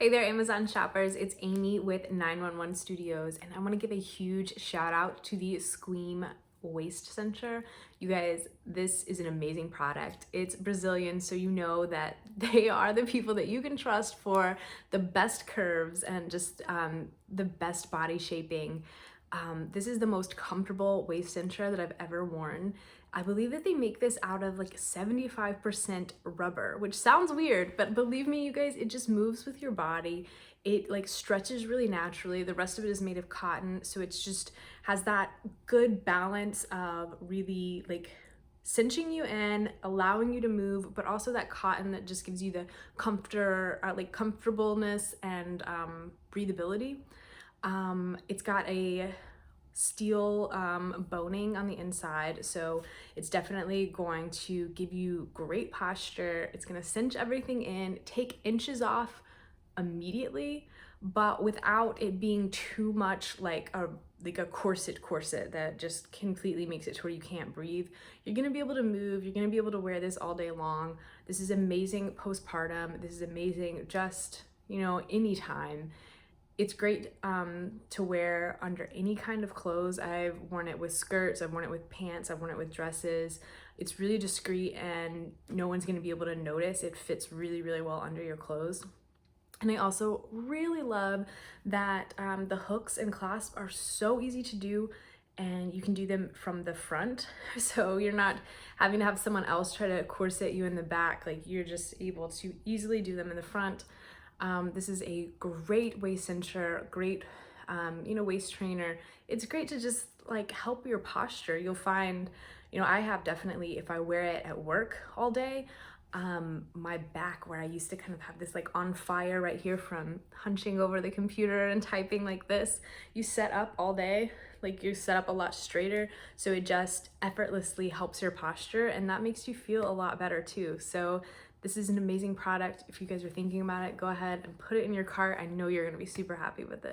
Hey there, Amazon shoppers. It's Amy with 911 Studios, and I want to give a huge shout out to the Squeem waist cincher. You guys, this is an amazing product. It's Brazilian, so you know that they are the people that you can trust for the best curves and just the best body shaping. This is the most comfortable waist cincher that I've ever worn. I believe that they make this out of like 75% rubber, which sounds weird, but believe me, you guys, it just moves with your body. It like stretches really naturally. The rest of it is made of cotton, so it's just has that good balance of really like cinching you in, allowing you to move, but also that cotton that just gives you the comfortableness and breathability. It's got a steel boning on the inside, so it's definitely going to give you great posture. It's going to cinch everything in, take inches off immediately, but without it being too much like a corset that just completely makes it to where you can't breathe. You're going to be able to move, you're going to be able to wear this all day long. This is amazing postpartum. This is amazing just, you know, anytime. It's great to wear under any kind of clothes. I've worn it with skirts, I've worn it with pants, I've worn it with dresses. It's really discreet and no one's gonna be able to notice. It fits really, really well under your clothes. And I also really love that the hooks and clasp are so easy to do, and you can do them from the front. So you're not having to have someone else try to corset you in the back. Like, you're just able to easily do them in the front. This is a great waist cincher, great, waist trainer. It's great to just like help your posture. You'll find, I have definitely, if I wear it at work all day, my back, where I used to kind of have this like on fire right here from hunching over the computer and typing like this, you set up all day, like you set up a lot straighter, so it just effortlessly helps your posture, and that makes you feel a lot better too. So this is an amazing product. If you guys are thinking about it, go ahead and put it in your cart. I know you're gonna be super happy with it.